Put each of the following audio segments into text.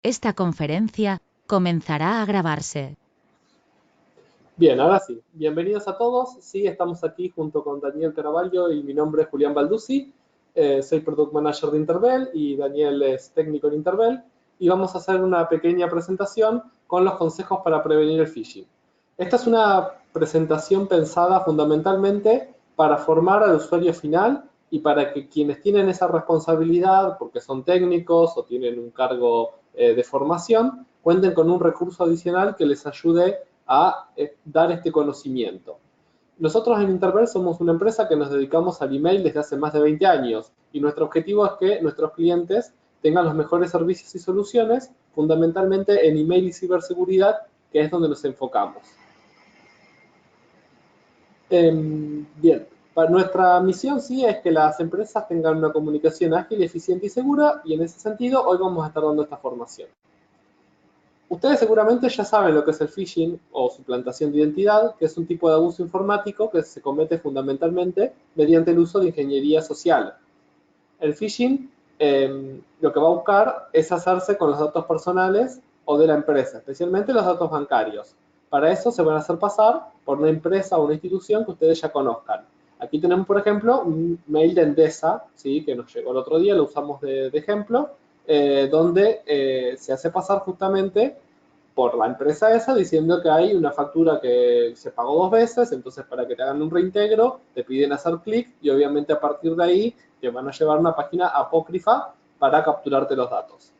Esta conferencia comenzará a grabarse. Bien, ahora sí. Bienvenidos a todos. Sí, estamos aquí junto con Daniel Caraballo y mi nombre es Julián Balduzzi. Soy Product Manager de Interbel y Daniel es técnico en Interbel. Y vamos a hacer una pequeña presentación con los consejos para prevenir el phishing. Esta es una presentación pensada fundamentalmente para formar al usuario final y para que quienes tienen esa responsabilidad, porque son técnicos o tienen un cargo de formación, cuenten con un recurso adicional que les ayude a dar este conocimiento. Nosotros en Interbel somos una empresa que nos dedicamos al email desde hace más de 20 años y nuestro objetivo es que nuestros clientes tengan los mejores servicios y soluciones, fundamentalmente en email y ciberseguridad, que es donde nos enfocamos. Bien, nuestra misión sí es que las empresas tengan una comunicación ágil, eficiente y segura, y en ese sentido hoy vamos a estar dando esta formación. Ustedes seguramente ya saben lo que es el phishing o suplantación de identidad, que es un tipo de abuso informático que se comete fundamentalmente mediante el uso de ingeniería social. El phishing lo que va a buscar es hacerse con los datos personales o de la empresa, especialmente los datos bancarios. Para eso se van a hacer pasar por una empresa o una institución que ustedes ya conozcan. Aquí tenemos, por ejemplo, un mail de Endesa, ¿sí? Que nos llegó el otro día, lo usamos de ejemplo, donde se hace pasar justamente por la empresa esa diciendo que hay una factura que se pagó 2 veces, entonces para que te hagan un reintegro te piden hacer clic y obviamente a partir de ahí te van a llevar a una página apócrifa para capturarte los datos.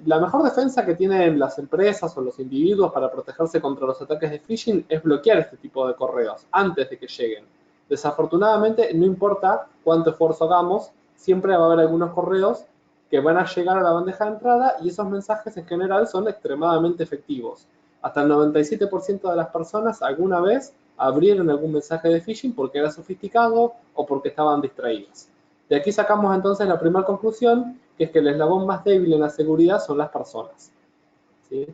La mejor defensa que tienen las empresas o los individuos para protegerse contra los ataques de phishing es bloquear este tipo de correos antes de que lleguen. Desafortunadamente, no importa cuánto esfuerzo hagamos, siempre va a haber algunos correos que van a llegar a la bandeja de entrada y esos mensajes en general son extremadamente efectivos. Hasta el 97% de las personas alguna vez abrieron algún mensaje de phishing porque era sofisticado o porque estaban distraídos. De aquí sacamos entonces la primera conclusión, que es que el eslabón más débil en la seguridad son las personas. ¿Sí?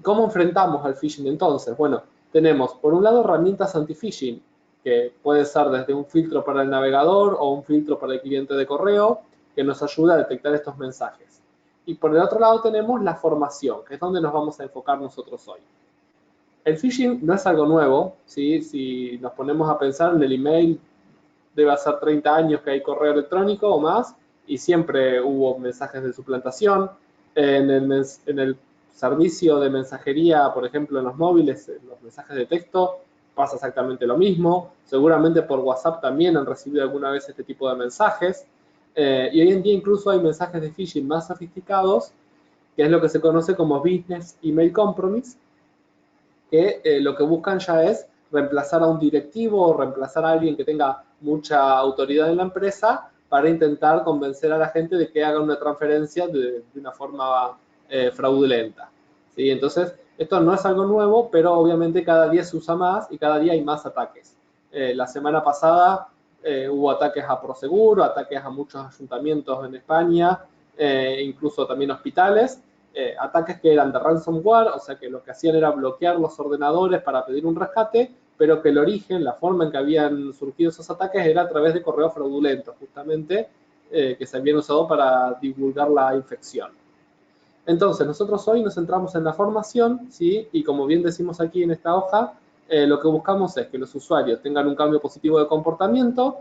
¿Cómo enfrentamos al phishing entonces? Bueno, tenemos por un lado herramientas anti-phishing, que puede ser desde un filtro para el navegador o un filtro para el cliente de correo, que nos ayuda a detectar estos mensajes. Y por el otro lado tenemos la formación, que es donde nos vamos a enfocar nosotros hoy. El phishing no es algo nuevo, ¿sí? Si nos ponemos a pensar en el email, debe hacer 30 años que hay correo electrónico o más, y siempre hubo mensajes de suplantación. En el servicio de mensajería, por ejemplo, en los móviles, en los mensajes de texto, pasa exactamente lo mismo. Seguramente por WhatsApp también han recibido alguna vez este tipo de mensajes. Y hoy en día incluso hay mensajes de phishing más sofisticados, que es lo que se conoce como Business Email Compromise, que lo que buscan ya es reemplazar a un directivo o reemplazar a alguien que tenga mucha autoridad en la empresa para intentar convencer a la gente de que haga una transferencia de una forma fraudulenta. ¿Sí? Entonces, esto no es algo nuevo, pero obviamente cada día se usa más y cada día hay más ataques. La semana pasada hubo ataques a Prosegur, ataques a muchos ayuntamientos en España, incluso también hospitales, ataques que eran de ransomware, o sea que lo que hacían era bloquear los ordenadores para pedir un rescate, pero que el origen, la forma en que habían surgido esos ataques era a través de correos fraudulentos, justamente, que se habían usado para divulgar la infección. Entonces, nosotros hoy nos centramos en la formación, ¿sí? Y como bien decimos aquí en esta hoja, lo que buscamos es que los usuarios tengan un cambio positivo de comportamiento,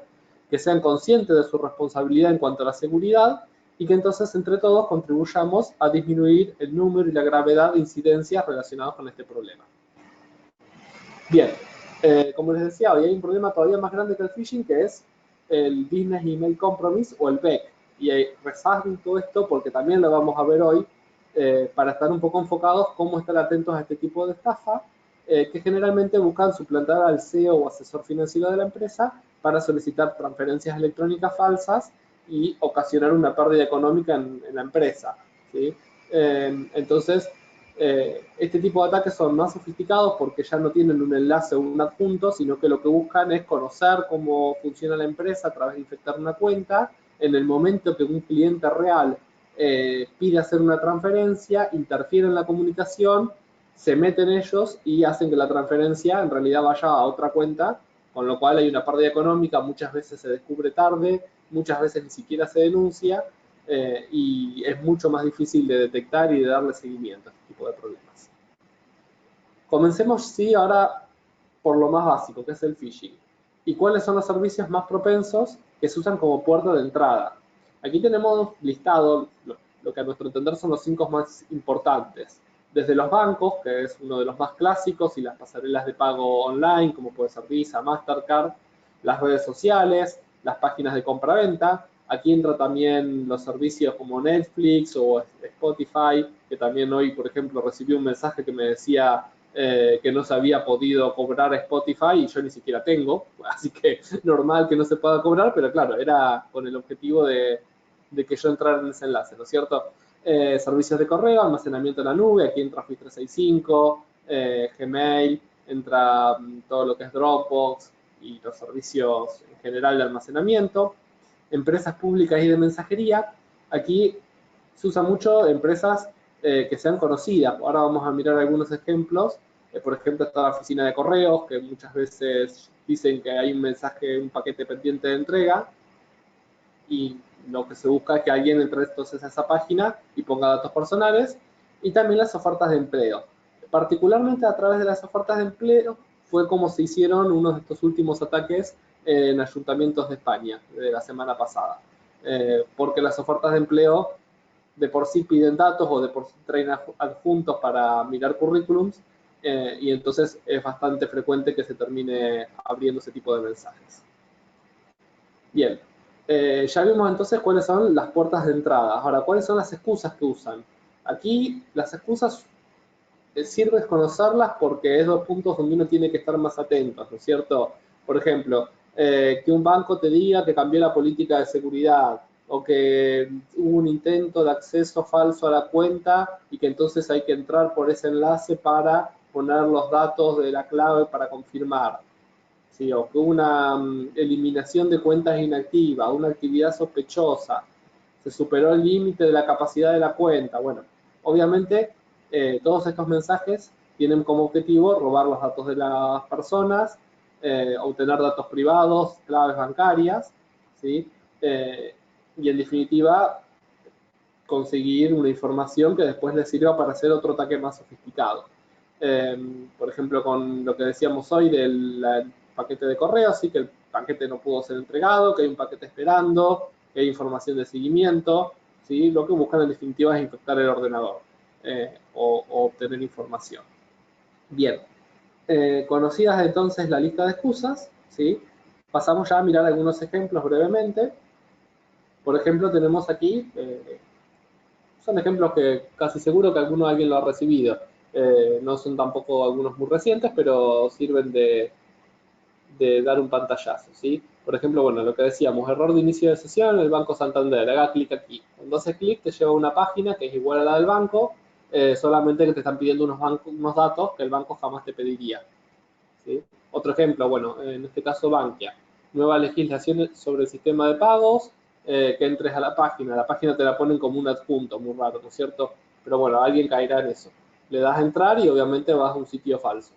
que sean conscientes de su responsabilidad en cuanto a la seguridad y que entonces entre todos contribuyamos a disminuir el número y la gravedad de incidencias relacionados con este problema. Bien, como les decía, hoy hay un problema todavía más grande que el phishing, que es el Business Email Compromise o el BEC. Y resalto todo esto porque también lo vamos a ver hoy, para estar un poco enfocados cómo estar atentos a este tipo de estafa, que generalmente buscan suplantar al CEO o asesor financiero de la empresa para solicitar transferencias electrónicas falsas y ocasionar una pérdida económica en la empresa. ¿Sí? Entonces, este tipo de ataques son más sofisticados porque ya no tienen un enlace o un adjunto, sino que lo que buscan es conocer cómo funciona la empresa a través de infectar una cuenta. En el momento que un cliente real pide hacer una transferencia, interfiere en la comunicación, se meten ellos y hacen que la transferencia en realidad vaya a otra cuenta, con lo cual hay una pérdida económica, muchas veces se descubre tarde, muchas veces ni siquiera se denuncia, y es mucho más difícil de detectar y de darle seguimiento a este tipo de problemas. Comencemos, sí, ahora por lo más básico, que es el phishing. ¿Y cuáles son los servicios más propensos que se usan como puerta de entrada? Aquí tenemos listado lo que a nuestro entender son los 5 más importantes. Desde los bancos, que es uno de los más clásicos, y las pasarelas de pago online, como puede ser Visa, Mastercard, las redes sociales, las páginas de compra-venta. Aquí entra también los servicios como Netflix o Spotify, que también hoy, por ejemplo, recibí un mensaje que me decía que no se había podido cobrar Spotify y yo ni siquiera tengo, así que normal que no se pueda cobrar, pero claro, era con el objetivo de que yo entrara en ese enlace, ¿no es cierto? Servicios de correo, almacenamiento en la nube, aquí entra Office 365, Gmail, entra todo lo que es Dropbox y los servicios en general de almacenamiento. Empresas públicas y de mensajería, aquí se usa mucho empresas que sean conocidas. Ahora vamos a mirar algunos ejemplos. Por ejemplo, está la oficina de correos, que muchas veces dicen que hay un mensaje, un paquete pendiente de entrega, y lo que se busca es que alguien entre entonces a esa página y ponga datos personales. Y también las ofertas de empleo. Particularmente a través de las ofertas de empleo fue como se hicieron unos de estos últimos ataques en ayuntamientos de España de la semana pasada. Porque las ofertas de empleo de por sí piden datos o de por sí traen adjuntos para mirar currículums, y entonces es bastante frecuente que se termine abriendo ese tipo de mensajes. Bien, ya vimos entonces cuáles son las puertas de entrada. Ahora, ¿cuáles son las excusas que usan? Aquí las excusas sirve conocerlas porque es dos puntos donde uno tiene que estar más atento, ¿no es cierto? Por ejemplo, que un banco te diga que cambió la política de seguridad o que hubo un intento de acceso falso a la cuenta y que entonces hay que entrar por ese enlace para poner los datos de la clave para confirmar. ¿Sí? O que hubo una eliminación de cuentas inactivas, una actividad sospechosa, se superó el límite de la capacidad de la cuenta. Bueno, obviamente todos estos mensajes tienen como objetivo robar los datos de las personas, obtener datos privados, claves bancarias, ¿sí? Y en definitiva conseguir una información que después les sirva para hacer otro ataque más sofisticado. Por ejemplo, con lo que decíamos hoy del paquete de correo, sí que el paquete no pudo ser entregado, que hay un paquete esperando, que hay información de seguimiento, ¿sí? Lo que buscan en definitiva es infectar el ordenador o obtener información. Bien, conocidas entonces la lista de excusas, ¿sí? Pasamos ya a mirar algunos ejemplos brevemente. Por ejemplo, tenemos aquí, son ejemplos que casi seguro que alguien lo ha recibido. No son tampoco algunos muy recientes, pero sirven de dar un pantallazo, ¿sí? Por ejemplo, bueno, lo que decíamos, error de inicio de sesión en el Banco Santander, haga clic aquí. Cuando haces clic te lleva a una página que es igual a la del banco, solamente que te están pidiendo unos datos que el banco jamás te pediría, ¿sí? Otro ejemplo, bueno, en este caso Bankia, nueva legislación sobre el sistema de pagos, que entres a la página te la ponen como un adjunto, muy raro, ¿no es cierto? Pero bueno, alguien caerá en eso. Le das a entrar y obviamente vas a un sitio falso.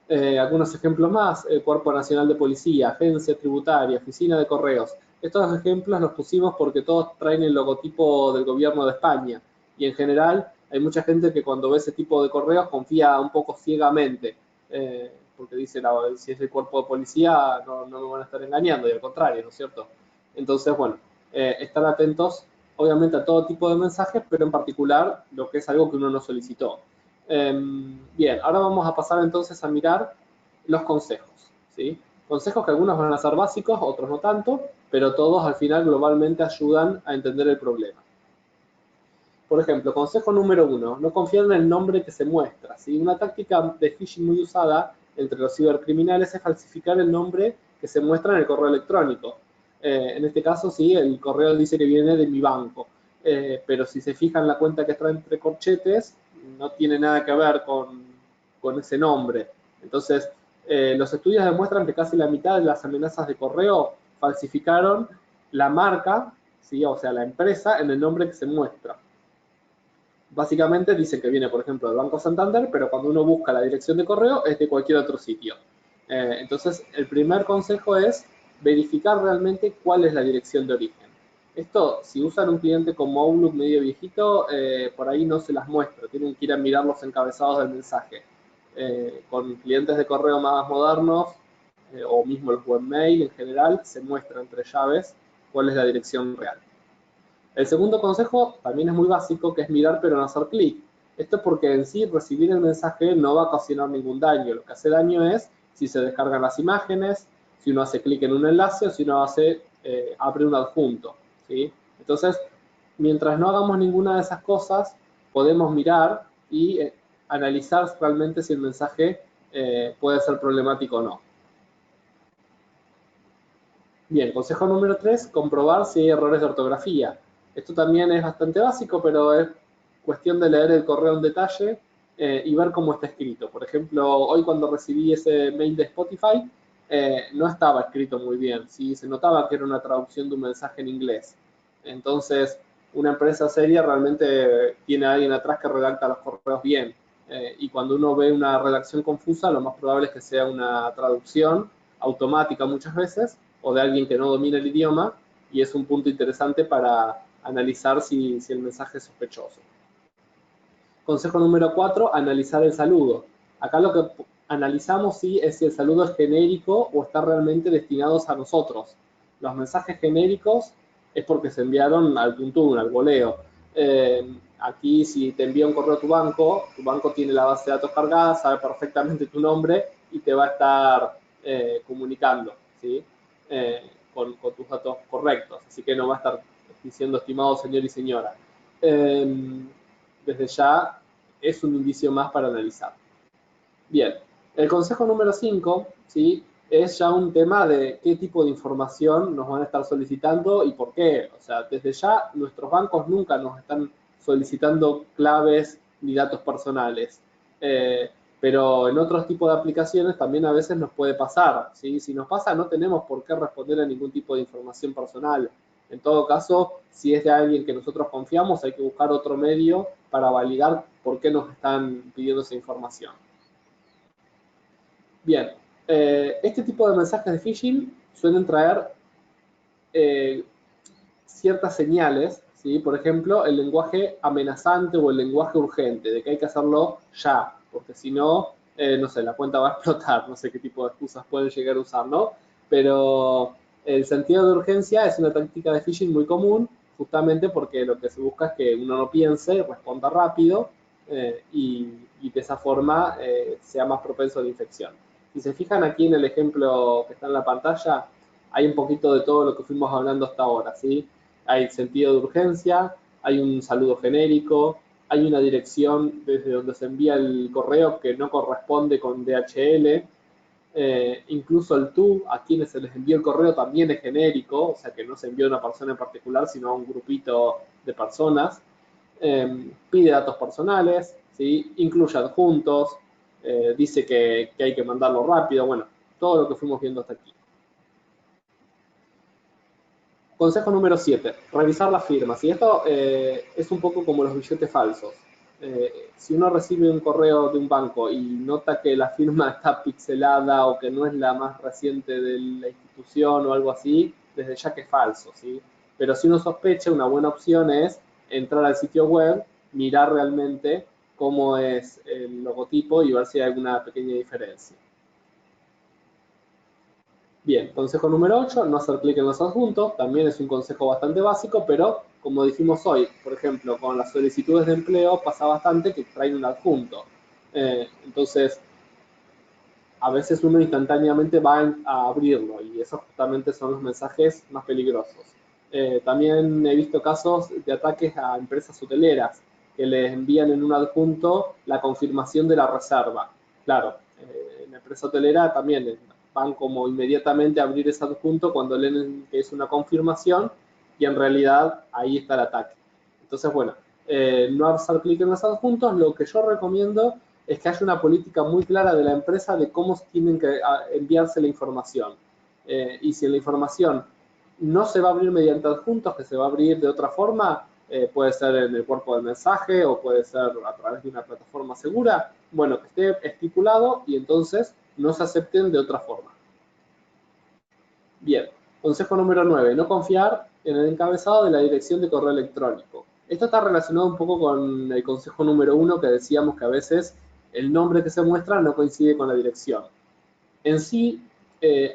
Algunos ejemplos más, el Cuerpo Nacional de Policía, Agencia Tributaria, Oficina de Correos. Estos ejemplos los pusimos porque todos traen el logotipo del gobierno de España y en general hay mucha gente que cuando ve ese tipo de correos confía un poco ciegamente, porque dice, no, si es el cuerpo de policía no me van a estar engañando, y al contrario, ¿no es cierto? Entonces, bueno, estar atentos obviamente a todo tipo de mensajes, pero en particular lo que es algo que uno no solicitó. Bien, ahora vamos a pasar entonces a mirar los consejos, ¿sí? Consejos que algunos van a ser básicos, otros no tanto, pero todos al final globalmente ayudan a entender el problema. Por ejemplo, consejo número 1, no confiar en el nombre que se muestra, ¿sí? Una táctica de phishing muy usada entre los cibercriminales es falsificar el nombre que se muestra en el correo electrónico. En este caso, sí, el correo dice que viene de mi banco, pero si se fijan la cuenta que está entre corchetes, no tiene nada que ver con ese nombre. Entonces, los estudios demuestran que casi la mitad de las amenazas de correo falsificaron la marca, ¿sí? O sea, la empresa en el nombre que se muestra. Básicamente dice que viene, por ejemplo, del Banco Santander, pero cuando uno busca la dirección de correo es de cualquier otro sitio. Entonces, el primer consejo es verificar realmente cuál es la dirección de origen. Esto, si usan un cliente como Outlook medio viejito, por ahí no se las muestro, tienen que ir a mirar los encabezados del mensaje. Con clientes de correo más modernos, o mismo los webmail en general, se muestra entre llaves cuál es la dirección real. El segundo consejo también es muy básico, que es mirar pero no hacer clic. Esto es porque en sí recibir el mensaje no va a ocasionar ningún daño. Lo que hace daño es si se descargan las imágenes, si uno hace clic en un enlace o si uno abre un adjunto, ¿sí? Entonces, mientras no hagamos ninguna de esas cosas, podemos mirar y analizar realmente si el mensaje puede ser problemático o no. Bien, consejo número 3, comprobar si hay errores de ortografía. Esto también es bastante básico, pero es cuestión de leer el correo en detalle y ver cómo está escrito. Por ejemplo, hoy cuando recibí ese mail de Spotify, no estaba escrito muy bien, ¿sí? Se notaba que era una traducción de un mensaje en inglés. Entonces, una empresa seria realmente tiene a alguien atrás que redacta los correos bien. Y cuando uno ve una redacción confusa, lo más probable es que sea una traducción automática muchas veces, o de alguien que no domina el idioma, y es un punto interesante para analizar si el mensaje es sospechoso. Consejo número 4, analizar el saludo. Acá lo que analizamos es si el saludo es genérico o está realmente destinado a nosotros. Los mensajes genéricos es porque se enviaron al tuntún, al voleo. Aquí si te envía un correo a tu banco tiene la base de datos cargada, sabe perfectamente tu nombre y te va a estar comunicando, ¿sí? Con tus datos correctos. Así que no va a estar diciendo estimado señor y señora. Desde ya es un indicio más para analizar. Bien, el consejo número 5, ¿sí? Es ya un tema de qué tipo de información nos van a estar solicitando y por qué. O sea, desde ya nuestros bancos nunca nos están solicitando claves ni datos personales. Pero en otros tipos de aplicaciones también a veces nos puede pasar, ¿sí? Si nos pasa, no tenemos por qué responder a ningún tipo de información personal. En todo caso, si es de alguien que nosotros confiamos, hay que buscar otro medio para validar por qué nos están pidiendo esa información. Bien, este tipo de mensajes de phishing suelen traer ciertas señales, ¿sí? Por ejemplo, el lenguaje amenazante o el lenguaje urgente, de que hay que hacerlo ya, porque si no, no sé, la cuenta va a explotar, no sé qué tipo de excusas pueden llegar a usar, ¿no? Pero el sentido de urgencia es una táctica de phishing muy común, justamente porque lo que se busca es que uno no piense, responda rápido y de esa forma sea más propenso a la infección. Si se fijan aquí en el ejemplo que está en la pantalla, hay un poquito de todo lo que fuimos hablando hasta ahora, ¿sí? Hay sentido de urgencia, hay un saludo genérico, hay una dirección desde donde se envía el correo que no corresponde con DHL, incluso el tú a quienes se les envía el correo también es genérico, o sea que no se envía a una persona en particular, sino a un grupito de personas. Pide datos personales, ¿sí? Incluye adjuntos, dice que hay que mandarlo rápido, bueno, todo lo que fuimos viendo hasta aquí. Consejo número 7, revisar las firmas. Y esto es un poco como los billetes falsos. Si uno recibe un correo de un banco y nota que la firma está pixelada o que no es la más reciente de la institución o algo así, desde ya que es falso, ¿sí? Pero si uno sospecha, una buena opción es entrar al sitio web, mirar realmente cómo es el logotipo y ver si hay alguna pequeña diferencia. Bien, consejo número 8, no hacer clic en los adjuntos, también es un consejo bastante básico, pero como dijimos hoy, por ejemplo, con las solicitudes de empleo pasa bastante que traen un adjunto. Entonces, a veces uno instantáneamente va a abrirlo y esos justamente son los mensajes más peligrosos. También he visto casos de ataques a empresas hoteleras que les envían en un adjunto la confirmación de la reserva. Claro, en la empresa hotelera también van como inmediatamente a abrir ese adjunto cuando leen que es una confirmación y en realidad ahí está el ataque. Entonces, bueno, no hacer clic en los adjuntos, lo que yo recomiendo es que haya una política muy clara de la empresa de cómo tienen que enviarse la información. Y si la información no se va a abrir mediante adjuntos, que se va a abrir de otra forma, puede ser en el cuerpo del mensaje o puede ser a través de una plataforma segura, bueno, que esté estipulado y entonces no se acepten de otra forma. Bien, Consejo número 9, no confiar en el encabezado de la dirección de correo electrónico. Esto está relacionado un poco con el consejo número 1 que decíamos que a veces el nombre que se muestra no coincide con la dirección. En sí,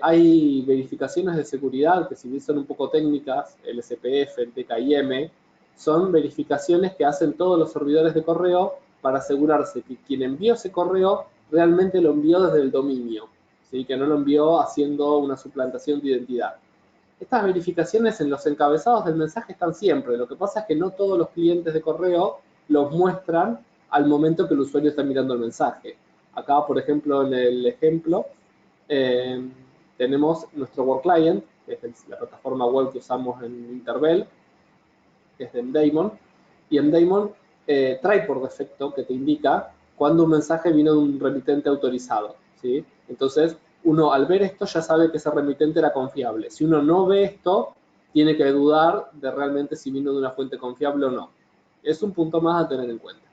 hay verificaciones de seguridad que si bien son un poco técnicas, el SPF, el TKIM, son verificaciones que hacen todos los servidores de correo para asegurarse que quien envió ese correo realmente lo envió desde el dominio, ¿sí? Que no lo envió haciendo una suplantación de identidad. Estas verificaciones en los encabezados del mensaje están siempre. Lo que pasa es que no todos los clientes de correo los muestran al momento que el usuario está mirando el mensaje. Acá, por ejemplo, en el ejemplo, tenemos nuestro Word Client, que es la plataforma web que usamos en Interbel, que es de Mdaemon, y Mdaemon trae por defecto que te indica cuando un mensaje vino de un remitente autorizado, ¿sí? Entonces, uno al ver esto ya sabe que ese remitente era confiable. Si uno no ve esto, tiene que dudar de realmente si vino de una fuente confiable o no. Es un punto más a tener en cuenta.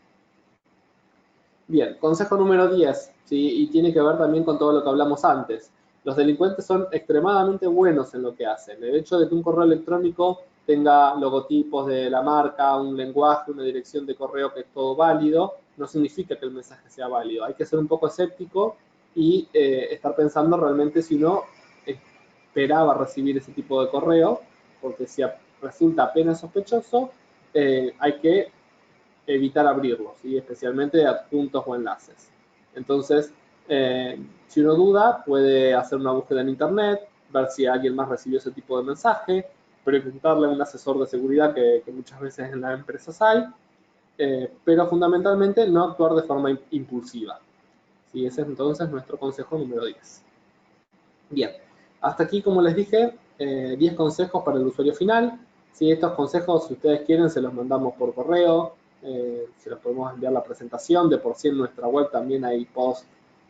Bien, consejo número 10, ¿sí? Y tiene que ver también con todo lo que hablamos antes. Los delincuentes son extremadamente buenos en lo que hacen. El hecho de que un correo electrónico tenga logotipos de la marca, un lenguaje, una dirección de correo que es todo válido, no significa que el mensaje sea válido. Hay que ser un poco escéptico y estar pensando realmente si uno esperaba recibir ese tipo de correo, porque si resulta apenas sospechoso, hay que evitar abrirlos, ¿sí? Especialmente adjuntos o enlaces. Entonces, si uno duda, puede hacer una búsqueda en internet, ver si alguien más recibió ese tipo de mensaje, preguntarle a un asesor de seguridad que muchas veces en las empresas hay, pero fundamentalmente no actuar de forma impulsiva. ¿Sí? Ese es entonces nuestro consejo número 10. Bien, hasta aquí, como les dije, 10 consejos para el usuario final. Si estos consejos, si ustedes quieren, se los mandamos por correo, se los podemos enviar la presentación. De por sí en nuestra web también hay posts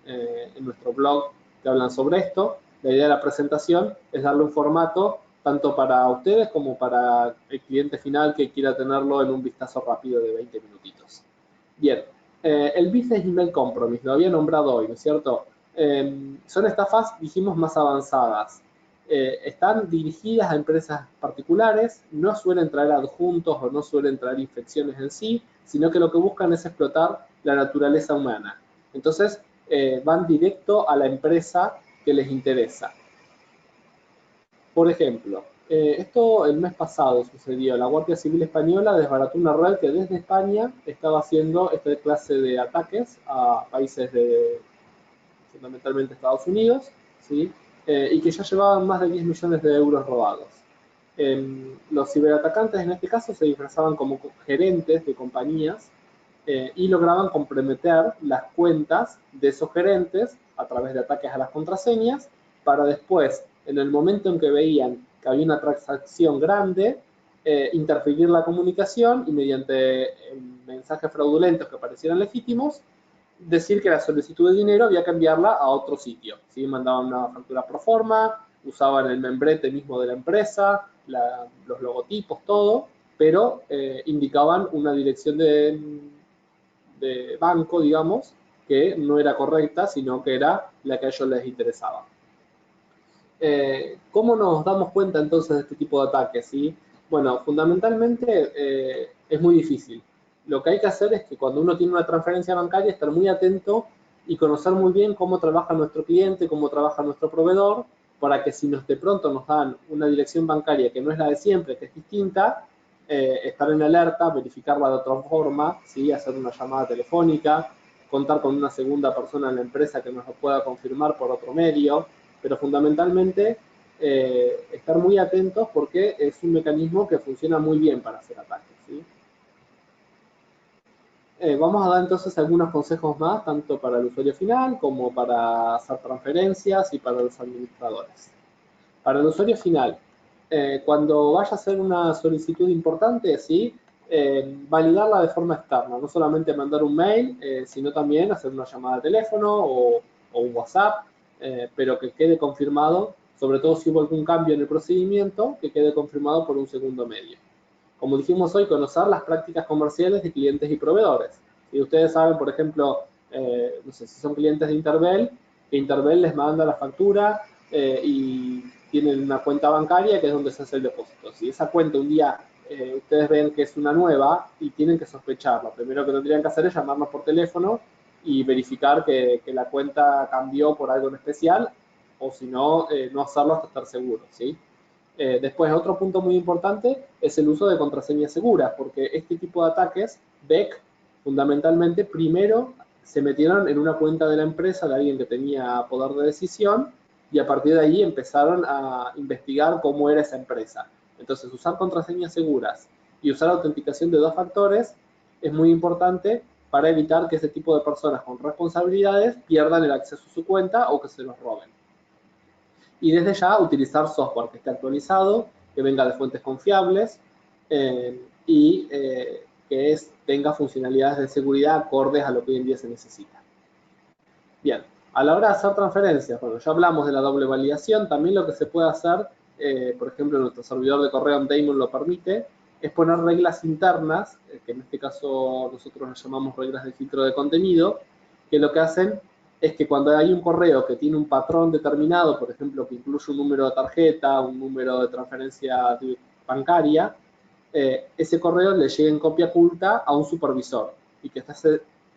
en nuestro blog que hablan sobre esto. La idea de la presentación es darle un formato tanto para ustedes como para el cliente final que quiera tenerlo en un vistazo rápido de 20 minutitos. Bien, el Business Email Compromise, lo había nombrado hoy, ¿no es cierto? Son estafas, dijimos, más avanzadas. Están dirigidas a empresas particulares, no suelen traer adjuntos o no suelen traer infecciones en sí, sino que lo que buscan es explotar la naturaleza humana. Entonces, van directo a la empresa que les interesa. Por ejemplo, esto el mes pasado sucedió. La Guardia Civil Española desbarató una red que desde España estaba haciendo esta clase de ataques a países de fundamentalmente Estados Unidos, ¿sí? Y que ya llevaban más de 10 millones de euros robados. Los ciberatacantes en este caso se disfrazaban como gerentes de compañías y lograban comprometer las cuentas de esos gerentes a través de ataques a las contraseñas para después, en el momento en que veían que había una transacción grande, interferir la comunicación y mediante mensajes fraudulentos que parecieran legítimos, decir que la solicitud de dinero había que enviarla a otro sitio. ¿Sí? Mandaban una factura pro forma, usaban el membrete mismo de la empresa, los logotipos, todo, pero indicaban una dirección de banco, digamos, que no era correcta, sino que era la que a ellos les interesaba. ¿Cómo nos damos cuenta entonces de este tipo de ataques? ¿Sí? Bueno, fundamentalmente es muy difícil. Lo que hay que hacer es que cuando uno tiene una transferencia bancaria, estar muy atento y conocer muy bien cómo trabaja nuestro cliente, cómo trabaja nuestro proveedor, para que si de pronto nos dan una dirección bancaria que no es la de siempre, que es distinta, estar en alerta, verificarla de otra forma, ¿sí? Hacer una llamada telefónica, contar con una segunda persona en la empresa que nos lo pueda confirmar por otro medio, pero fundamentalmente estar muy atentos porque es un mecanismo que funciona muy bien para hacer ataques, ¿sí? Vamos a dar entonces algunos consejos más, tanto para el usuario final como para hacer transferencias y para los administradores. Para el usuario final, cuando vaya a hacer una solicitud importante, ¿sí? Validarla de forma externa, no solamente mandar un mail, sino también hacer una llamada de teléfono o un WhatsApp, pero que quede confirmado, sobre todo si hubo algún cambio en el procedimiento, que quede confirmado por un segundo medio. Como dijimos hoy, conocer las prácticas comerciales de clientes y proveedores. Si ustedes saben, por ejemplo, no sé si son clientes de Interbel, que Interbel les manda la factura y tienen una cuenta bancaria que es donde se hace el depósito. Si esa cuenta un día ustedes ven que es una nueva y tienen que sospechar, lo primero que tendrían que hacer es llamarnos por teléfono y verificar que la cuenta cambió por algo en especial, o si no, no hacerlo hasta estar seguros, ¿sí? Después, otro punto muy importante es el uso de contraseñas seguras, porque este tipo de ataques, BEC, fundamentalmente, primero se metieron en una cuenta de la empresa de alguien que tenía poder de decisión y a partir de ahí empezaron a investigar cómo era esa empresa. Entonces, usar contraseñas seguras y usar autenticación de 2 factores es muy importante para evitar que ese tipo de personas con responsabilidades pierdan el acceso a su cuenta o que se los roben. Y desde ya utilizar software que esté actualizado, que venga de fuentes confiables y que tenga funcionalidades de seguridad acordes a lo que hoy en día se necesita. Bien, a la hora de hacer transferencias, bueno, ya hablamos de la doble validación, también lo que se puede hacer, por ejemplo, nuestro servidor de correo Daemon lo permite, es poner reglas internas, que en este caso nosotros las llamamos reglas de filtro de contenido, que lo que hacen es que cuando hay un correo que tiene un patrón determinado, por ejemplo, que incluye un número de tarjeta, un número de transferencia bancaria, ese correo le llegue en copia oculta a un supervisor y que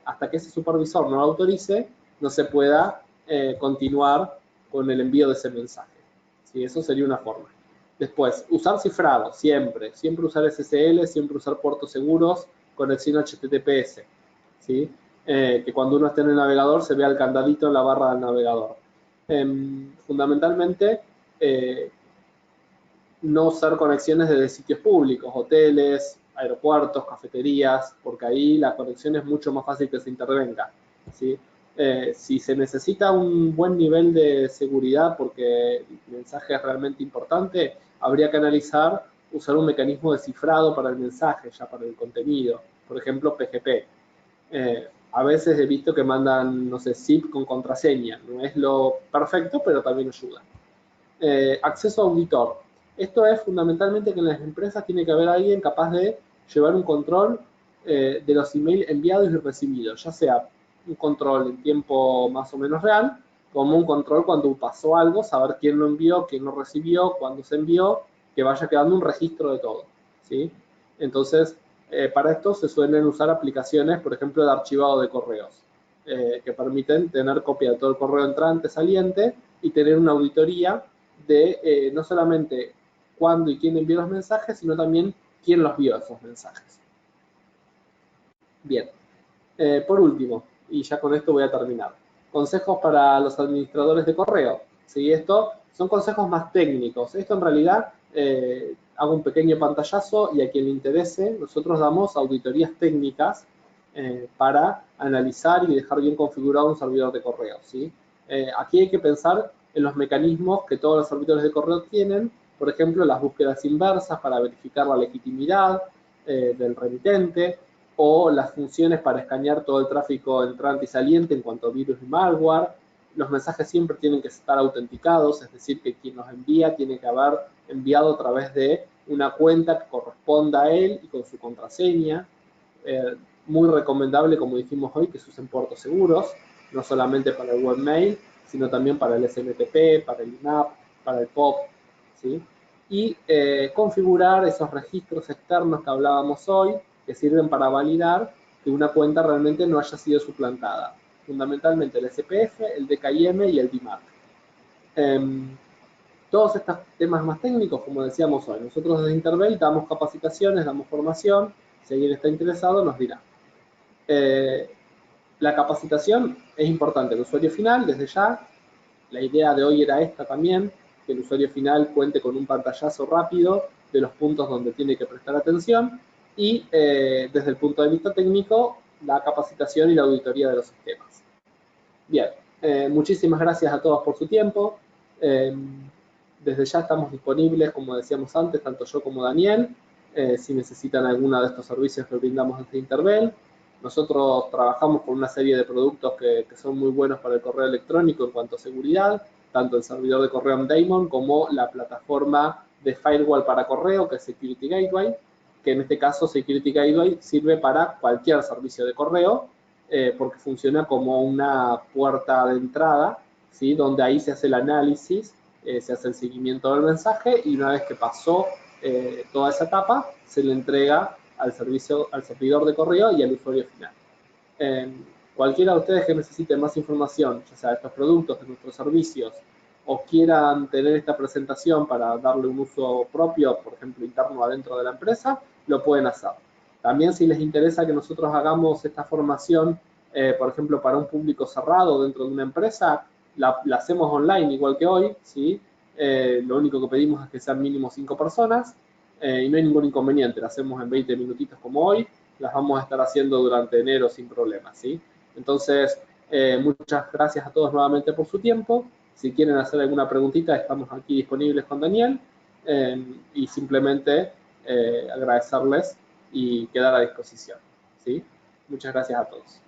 hasta que ese supervisor no lo autorice, no se pueda continuar con el envío de ese mensaje. ¿Sí? Eso sería una forma. Después, usar cifrado, siempre usar SSL, siempre usar puertos seguros, conexión HTTPS, ¿sí? Que cuando uno esté en el navegador se vea el candadito en la barra del navegador. Fundamentalmente, no usar conexiones desde sitios públicos, hoteles, aeropuertos, cafeterías, porque ahí la conexión es mucho más fácil que se intervenga, ¿sí? Si se necesita un buen nivel de seguridad porque el mensaje es realmente importante, habría que analizar usar un mecanismo de cifrado para el mensaje, ya para el contenido, por ejemplo PGP. A veces he visto que mandan, no sé, zip con contraseña, no es lo perfecto, pero también ayuda. Acceso a auditor. Esto es fundamentalmente que en las empresas tiene que haber alguien capaz de llevar un control de los emails enviados y recibidos, ya sea un control en tiempo más o menos real, como un control cuando pasó algo, saber quién lo envió, quién lo recibió, cuándo se envió, que vaya quedando un registro de todo, ¿sí? Entonces, para esto se suelen usar aplicaciones, por ejemplo, de archivado de correos, que permiten tener copia de todo el correo entrante, saliente, y tener una auditoría de no solamente cuándo y quién envió los mensajes, sino también quién los vio esos mensajes. Bien, por último, y ya con esto voy a terminar, consejos para los administradores de correo. ¿Sí? Esto son consejos más técnicos. Esto en realidad hago un pequeño pantallazo y a quien le interese, nosotros damos auditorías técnicas para analizar y dejar bien configurado un servidor de correo. ¿Sí? Aquí hay que pensar en los mecanismos que todos los servidores de correo tienen, por ejemplo, las búsquedas inversas para verificar la legitimidad del remitente, o las funciones para escanear todo el tráfico entrante y saliente en cuanto a virus y malware. Los mensajes siempre tienen que estar autenticados, es decir, que quien los envía tiene que haber enviado a través de una cuenta que corresponda a él y con su contraseña. Muy recomendable, como dijimos hoy, que se usen puertos seguros, no solamente para el webmail, sino también para el SMTP, para el INAP, para el POP, ¿sí? Y configurar esos registros externos que hablábamos hoy, que sirven para validar que una cuenta realmente no haya sido suplantada. Fundamentalmente el SPF, el DKIM y el DMARC. Todos estos temas más técnicos, como decíamos hoy, nosotros desde Intervel damos capacitaciones, damos formación, si alguien está interesado nos dirá. La capacitación es importante, el usuario final, desde ya, la idea de hoy era esta también, que el usuario final cuente con un pantallazo rápido de los puntos donde tiene que prestar atención y desde el punto de vista técnico, la capacitación y la auditoría de los sistemas. Bien, muchísimas gracias a todos por su tiempo. Desde ya estamos disponibles, como decíamos antes, tanto yo como Daniel, si necesitan alguno de estos servicios que brindamos desde Intervel. Nosotros trabajamos con una serie de productos que son muy buenos para el correo electrónico en cuanto a seguridad, tanto el servidor de correo Daemon como la plataforma de firewall para correo, que es Security Gateway, que en este caso Security Gateway sirve para cualquier servicio de correo, porque funciona como una puerta de entrada, ¿sí? Donde ahí se hace el análisis se hace el seguimiento del mensaje y una vez que pasó toda esa etapa, se le entrega al servidor de correo y al usuario final. Cualquiera de ustedes que necesite más información, ya sea de estos productos, de nuestros servicios, o quieran tener esta presentación para darle un uso propio, por ejemplo, interno adentro de la empresa, lo pueden hacer. También si les interesa que nosotros hagamos esta formación, por ejemplo, para un público cerrado dentro de una empresa, la hacemos online igual que hoy, ¿sí? Lo único que pedimos es que sean mínimo 5 personas y no hay ningún inconveniente, la hacemos en 20 minutitos como hoy, las vamos a estar haciendo durante enero sin problemas, ¿sí? Entonces, muchas gracias a todos nuevamente por su tiempo. Si quieren hacer alguna preguntita, estamos aquí disponibles con Daniel y simplemente agradecerles y quedar a disposición, ¿sí? Muchas gracias a todos.